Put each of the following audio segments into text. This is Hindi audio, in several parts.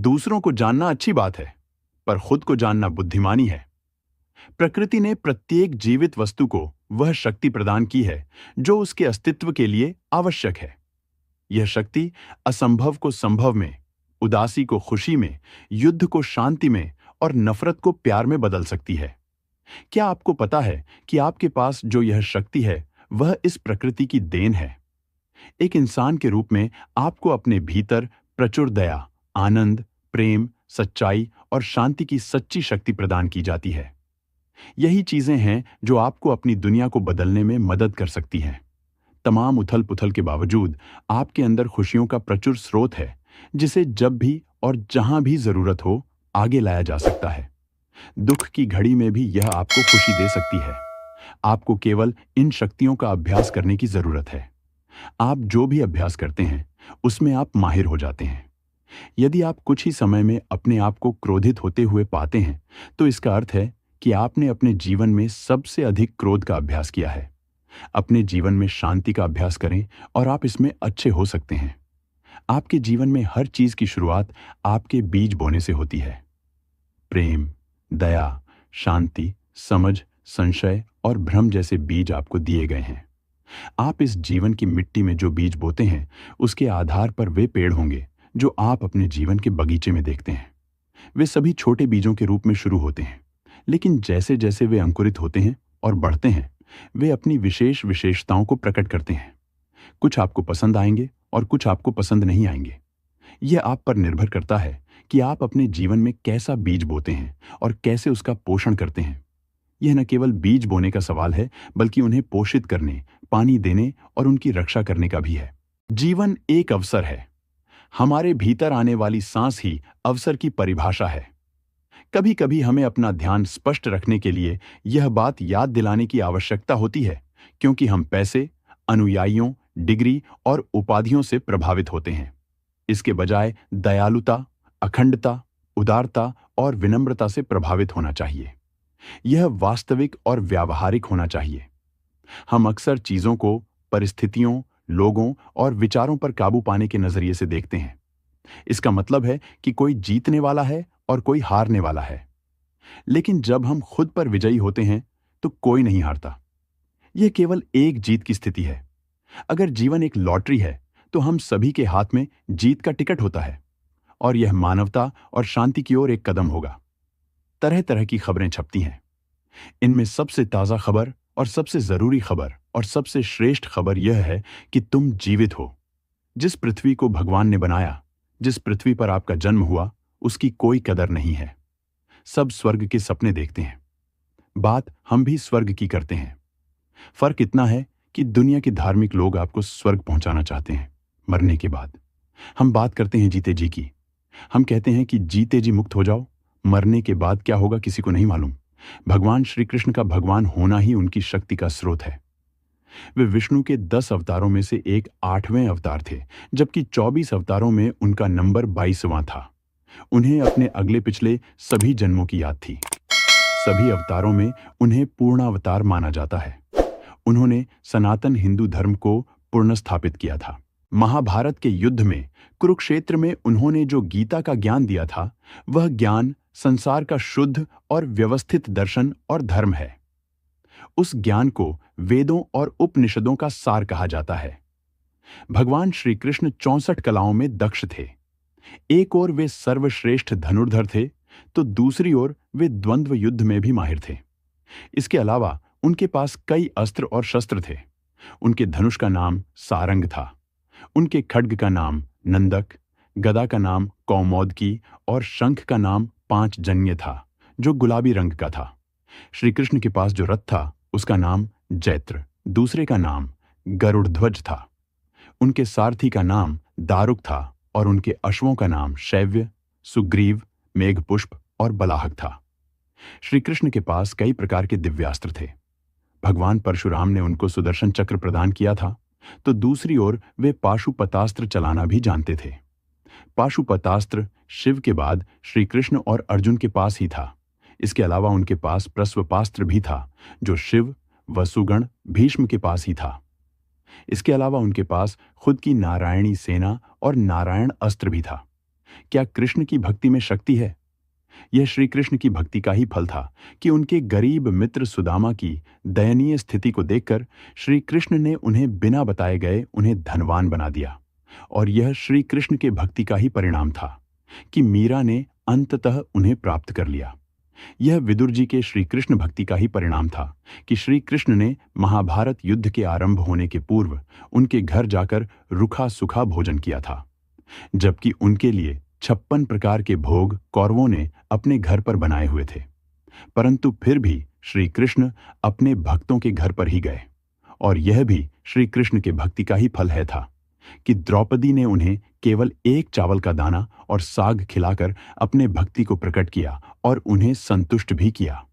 दूसरों को जानना अच्छी बात है, पर खुद को जानना बुद्धिमानी है। प्रकृति ने प्रत्येक जीवित वस्तु को वह शक्ति प्रदान की है जो उसके अस्तित्व के लिए आवश्यक है। यह शक्ति असंभव को संभव में, उदासी को खुशी में, युद्ध को शांति में और नफरत को प्यार में बदल सकती है। क्या आपको पता है कि आपके पास जो यह शक्ति है वह इस प्रकृति की देन है? एक इंसान के रूप में आपको अपने भीतर प्रचुर दया, आनंद, प्रेम, सच्चाई और शांति की सच्ची शक्ति प्रदान की जाती है। यही चीजें हैं जो आपको अपनी दुनिया को बदलने में मदद कर सकती हैं। तमाम उथल-पुथल के बावजूद आपके अंदर खुशियों का प्रचुर स्रोत है, जिसे जब भी और जहां भी जरूरत हो आगे लाया जा सकता है। दुख की घड़ी में भी यह आपको खुशी दे सकती है। आपको केवल इन शक्तियों का अभ्यास करने की जरूरत है। आप जो भी अभ्यास करते हैं, उसमें आप माहिर हो जाते हैं। यदि आप कुछ ही समय में अपने आप को क्रोधित होते हुए पाते हैं, तो इसका अर्थ है कि आपने अपने जीवन में सबसे अधिक क्रोध का अभ्यास किया है। अपने जीवन में शांति का अभ्यास करें और आप इसमें अच्छे हो सकते हैं। आपके जीवन में हर चीज की शुरुआत आपके बीज बोने से होती है। प्रेम, दया, शांति, समझ, संशय और भ्रम जैसे बीज आपको दिए गए हैं। आप इस जीवन की मिट्टी में जो बीज बोते हैं, उसके आधार पर वे पेड़ होंगे जो आप अपने जीवन के बगीचे में देखते हैं। वे सभी छोटे बीजों के रूप में शुरू होते हैं, लेकिन जैसे जैसे वे अंकुरित होते हैं और बढ़ते हैं, वे अपनी विशेष विशेषताओं को प्रकट करते हैं। कुछ आपको पसंद आएंगे और कुछ आपको पसंद नहीं आएंगे। यह आप पर निर्भर करता है कि आप अपने जीवन में कैसा बीज बोते हैं और कैसे उसका पोषण करते हैं। यह न केवल बीज बोने का सवाल है, बल्कि उन्हें पोषित करने, पानी देने और उनकी रक्षा करने का भी है। जीवन एक अवसर है। हमारे भीतर आने वाली सांस ही अवसर की परिभाषा है। कभी कभी हमें अपना ध्यान स्पष्ट रखने के लिए यह बात याद दिलाने की आवश्यकता होती है, क्योंकि हम पैसे, अनुयायियों, डिग्री और उपाधियों से प्रभावित होते हैं। इसके बजाय दयालुता, अखंडता, उदारता और विनम्रता से प्रभावित होना चाहिए। यह वास्तविक और व्यावहारिक होना चाहिए। हम अक्सर चीजों को परिस्थितियों, लोगों और विचारों पर काबू पाने के नजरिए से देखते हैं। इसका मतलब है कि कोई जीतने वाला है और कोई हारने वाला है। लेकिन जब हम खुद पर विजयी होते हैं, तो कोई नहीं हारता। यह केवल एक जीत की स्थिति है। अगर जीवन एक लॉटरी है, तो हम सभी के हाथ में जीत का टिकट होता है, और यह मानवता और शांति की ओर एक कदम होगा। तरह तरह की खबरें छपती हैं। इनमें सबसे ताजा खबर और सबसे जरूरी खबर और सबसे श्रेष्ठ खबर यह है कि तुम जीवित हो। जिस पृथ्वी को भगवान ने बनाया, जिस पृथ्वी पर आपका जन्म हुआ, उसकी कोई कदर नहीं है। सब स्वर्ग के सपने देखते हैं। बात हम भी स्वर्ग की करते हैं। फर्क इतना है कि दुनिया के धार्मिक लोग आपको स्वर्ग पहुंचाना चाहते हैं मरने के बाद। हम बात करते हैं जीते जी की। हम कहते हैं कि जीते जी मुक्त हो जाओ, मरने के बाद क्या होगा किसी को नहीं मालूम। भगवान श्री कृष्ण का भगवान होना ही उनकी शक्ति का स्रोत है। वे विष्णु के 10 अवतारों में से एक 8वें अवतार थे, जबकि 24 अवतारों में उनका नंबर 22वां था। उन्हें अपने अगले पिछले सभी जन्मों की याद थी। सभी अवतारों में उन्हें पूर्णावतार माना जाता है। उन्होंने सनातन हिंदू धर्म को पुनः स्थापित किया था। महाभारत के युद्ध में, कुरुक्षेत्र में उन्होंने जो गीता का ज्ञान दिया था, वह ज्ञान संसार का शुद्ध और व्यवस्थित दर्शन और धर्म है। उस ज्ञान को वेदों और उपनिषदों का सार कहा जाता है। भगवान श्री कृष्ण 64 कलाओं में दक्ष थे। एक ओर वे सर्वश्रेष्ठ धनुर्धर थे, तो दूसरी ओर वे द्वंद्व युद्ध में भी माहिर थे। इसके अलावा उनके पास कई अस्त्र और शस्त्र थे। उनके धनुष का नाम सारंग था। उनके खड्ग का नाम नंदक, गदा का नाम कौमोदकी और शंख का नाम पांचजन्य था, जो गुलाबी रंग का था। श्री कृष्ण के पास जो रथ था, उसका नाम जैत्र, दूसरे का नाम गरुड़ध्वज था। उनके सारथी का नाम दारुक था और उनके अश्वों का नाम शैव्य, सुग्रीव, मेघपुष्प और बलाहक था। श्री कृष्ण के पास कई प्रकार के दिव्यास्त्र थे। भगवान परशुराम ने उनको सुदर्शन चक्र प्रदान किया था, तो दूसरी ओर वे पाशुपतास्त्र चलाना भी जानते थे। पाशुपतास्त्र शिव के बाद श्री कृष्ण और अर्जुन के पास ही था। इसके अलावा उनके पास प्रस्वपास्त्र भी था, जो शिव, वसुगण, भीष्म के पास ही था। इसके अलावा उनके पास खुद की नारायणी सेना और नारायण अस्त्र भी था। क्या कृष्ण की भक्ति में शक्ति है? यह श्री कृष्ण की भक्ति का ही फल था कि उनके गरीब मित्र सुदामा की दयनीय स्थिति को देखकर श्री कृष्ण ने उन्हें बिना बताए गए उन्हें धनवान बना दिया। और यह श्री कृष्ण के भक्ति का ही परिणाम था कि मीरा ने अंततः उन्हें प्राप्त कर लिया। यह विदुर जी के श्री कृष्ण भक्ति का ही परिणाम था कि श्री कृष्ण ने महाभारत युद्ध के आरंभ होने के पूर्व उनके घर जाकर रुखा सुखा भोजन किया था, जबकि उनके लिए 56 प्रकार के भोग कौरवों ने अपने घर पर बनाए हुए थे। परंतु फिर भी श्री कृष्ण अपने भक्तों के घर पर ही गए, और यह भी श्री कृष्ण के भक्ति का ही फल है था कि द्रौपदी ने उन्हें केवल एक चावल का दाना और साग खिलाकर अपने भक्ति को प्रकट किया और उन्हें संतुष्ट भी किया।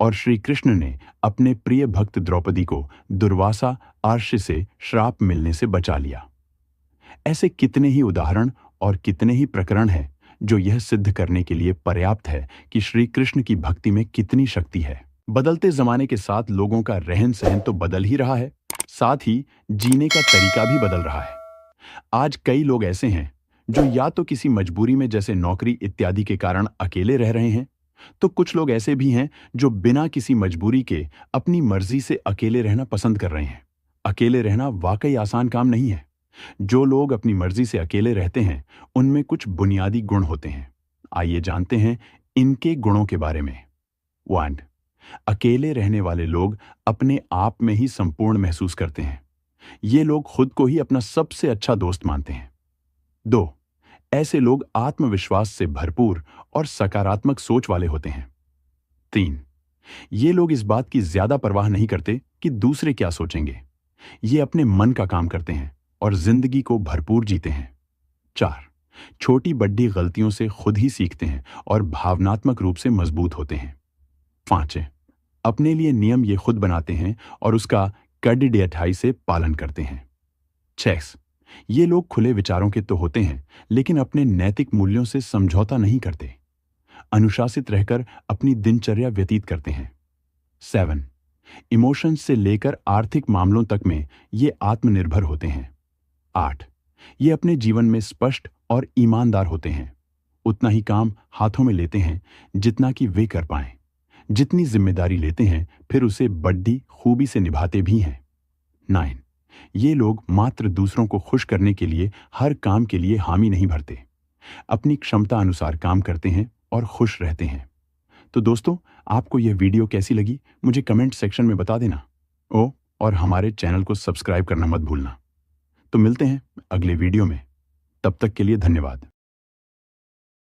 और श्री कृष्ण ने अपने प्रिय भक्त द्रौपदी को दुर्वासा आर्ष से श्राप मिलने से बचा लिया। ऐसे कितने ही उदाहरण और कितने ही प्रकरण हैं जो यह सिद्ध करने के लिए पर्याप्त है कि श्री कृष्ण की भक्ति में कितनी शक्ति है। बदलते जमाने के साथ लोगों का रहन सहन तो बदल ही रहा है, साथ ही जीने का तरीका भी बदल रहा है। आज कई लोग ऐसे हैं जो या तो किसी मजबूरी में जैसे नौकरी इत्यादि के कारण अकेले रह रहे हैं, तो कुछ लोग ऐसे भी हैं जो बिना किसी मजबूरी के अपनी मर्जी से अकेले रहना पसंद कर रहे हैं। अकेले रहना वाकई आसान काम नहीं है। जो लोग अपनी मर्जी से अकेले रहते हैं उनमें कुछ बुनियादी गुण होते हैं। आइए जानते हैं इनके गुणों के बारे में। 1. अकेले रहने वाले लोग अपने आप में ही संपूर्ण महसूस करते हैं। ये लोग खुद को ही अपना सबसे अच्छा दोस्त मानते हैं। 2. ऐसे लोग आत्मविश्वास से भरपूर और सकारात्मक सोच वाले होते हैं। 3. ये लोग इस बात की ज्यादा परवाह नहीं करते कि दूसरे क्या सोचेंगे। ये अपने मन का काम करते हैं और जिंदगी को भरपूर जीते हैं। 4. छोटी बड़ी गलतियों से खुद ही सीखते हैं और भावनात्मक रूप से मजबूत होते हैं। 5. अपने लिए नियम ये खुद बनाते हैं और उसका कड़िडयठाई से पालन करते हैं। 6. ये लोग खुले विचारों के तो होते हैं लेकिन अपने नैतिक मूल्यों से समझौता नहीं करते। अनुशासित रहकर अपनी दिनचर्या व्यतीत करते हैं। 7. इमोशंस से लेकर आर्थिक मामलों तक में ये आत्मनिर्भर होते हैं। 8. ये अपने जीवन में स्पष्ट और ईमानदार होते हैं। उतना ही काम हाथों में लेते हैं जितना कि वे कर पाएं। जितनी जिम्मेदारी लेते हैं फिर उसे बड़ी खूबी से निभाते भी हैं। 9. ये लोग मात्र दूसरों को खुश करने के लिए हर काम के लिए हामी नहीं भरते। अपनी क्षमता अनुसार काम करते हैं और खुश रहते हैं। तो दोस्तों, आपको यह वीडियो कैसी लगी मुझे कमेंट सेक्शन में बता देना। और हमारे चैनल को सब्सक्राइब करना मत भूलना। तो मिलते हैं अगले वीडियो में। तब तक के लिए धन्यवाद।